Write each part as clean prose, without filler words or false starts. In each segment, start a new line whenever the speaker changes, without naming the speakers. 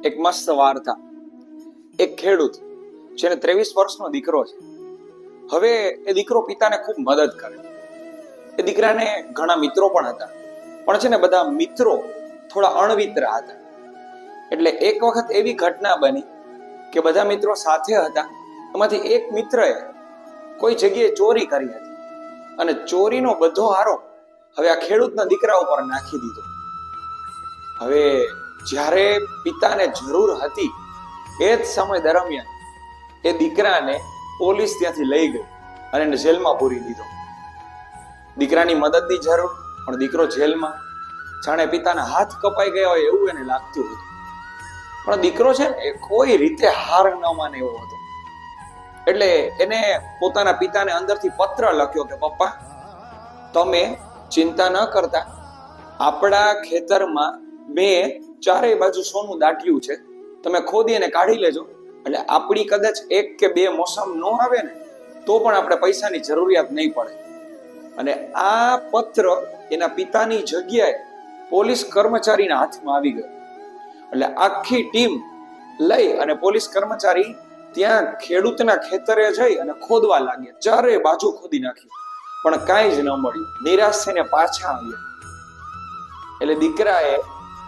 એક મસ્ત વાર્તા. એક ખેડૂત જેને 23 વર્ષનો દીકરો છે. હવે એ દીકરો પિતાને ખૂબ મદદ કરે. એ દીકરાને ઘણા મિત્રો પણ હતા, પણ છે ને બધા મિત્રો થોડા અણવિતરા હતા. એટલે એક વખત એવી ઘટના બની કે બધા મિત્રો સાથે હતા, એમાંથી એક મિત્રએ કોઈ જગ્યાએ ચોરી કરી હતી અને ચોરીનો બધો આરોપ હવે આ ખેડૂતના દીકરા ઉપર નાખી દીધો. હવે જ્યારે પિતાને જરૂર હતી એ જ સમય દરમિયાન એ દીકરાને પોલીસ ત્યાંથી લઈ ગઈ અને એને જેલમાં પૂરી દીધો. દીકરાની મદદની જરૂર, પણ દીકરો જેલમાં. જાણે પિતાના હાથ કપાઈ ગયા હોય એવું એને લાગતું હતું. પણ દીકરો છે ને એ કોઈ રીતે હાર ન માને એવો હતો. એટલે એને પોતાના પિતાને અંદરથી પત્ર લખ્યો કે પપ્પા, તમે ચિંતા ન કરતા, આપણા ખેતરમાં મેં ચારેય બાજુ સોનું દાટ્યું છે, તમે ખોદી અને કાઢી લેજો. એટલે આપણી કદાચ 1 કે 2 મોસમ ન આવે ને તો પણ આપણે પૈસાની જરૂરિયાત નહીં પડે. અને આ પત્ર એના પિતાની જગ્યાએ પોલીસ કર્મચારીના હાથમાં આવી ગયો. એટલે આખી ટીમ લઈ અને પોલીસ કર્મચારી ત્યાં ખેડૂતના ખેતરે જઈ અને ખોદવા લાગ્યા. ચારે બાજુ ખોદી નાખ્યું, પણ કાંઈ જ ન મળ્યું. નિરાશ થઈને પાછા આવ્યા. એટલે દીકરાએ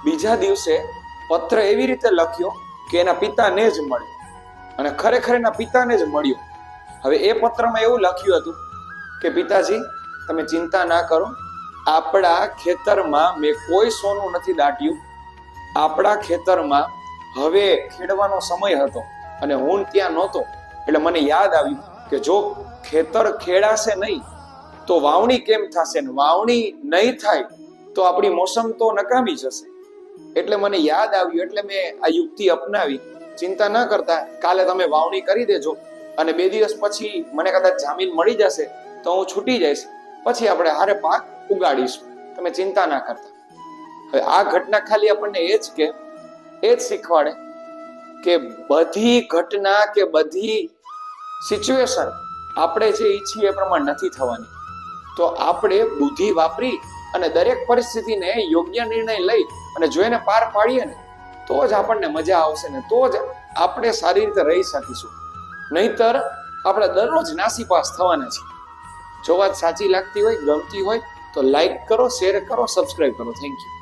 બીજા દિવસે પત્ર એવી રીતે લખ્યો કે એના પિતાને જ મળ્યો, અને ખરેખર એના પિતાને જ મળ્યો. હવે એ પત્રમાં એવું લખ્યું હતું કે પિતાજી, તમે ચિંતા ના કરો, આપણા ખેતરમાં મેં કોઈ સોનું નથી દાટ્યું. આપણા ખેતરમાં હવે ખેડવાનો સમય હતો અને હું ત્યાં નહોતો, એટલે મને યાદ આવ્યું કે જો ખેતર ખેડાશે નહીં તો વાવણી કેમ થશે, ને વાવણી નહીં થાય તો આપણી મોસમ તો નકામી જશે. એટલે મને યાદ આવ્યું, એટલે મેં આ યુક્તિ અપનાવી. ચિંતા ન કરતા, કાલે તમે વાવણી કરી દેજો અને 2 દિવસ પછી મને કદાચ જામીન મળી જશે તો હું છૂટી જઈશ, પછી આપણે હારે પાક ઉગાડીશું. તમે ચિંતા ના કરતા. હવે આ ઘટના ખાલી આપણને એ જ શીખવાડે કે બધી ઘટના કે બધી સિચ્યુએશન આપણે જે ઈચ્છીએ એ પ્રમાણે નથી થવાની. તો આપણે બુદ્ધિ વાપરી અને દરેક પરિસ્થિતિને યોગ્ય નિર્ણય લઈ અને જો એને પાર પાડીએ ને તો જ આપણને મજા આવશે ને તો જ આપણે સારી રીતે રહી શકીશું. નહીતર આપણે દરરોજ નાસીપાસ થવાના છીએ. જો વાત સાચી લાગતી હોય, ગમતી હોય તો લાઈક કરો, શેર કરો, સબસ્ક્રાઇબ કરો. Thank you.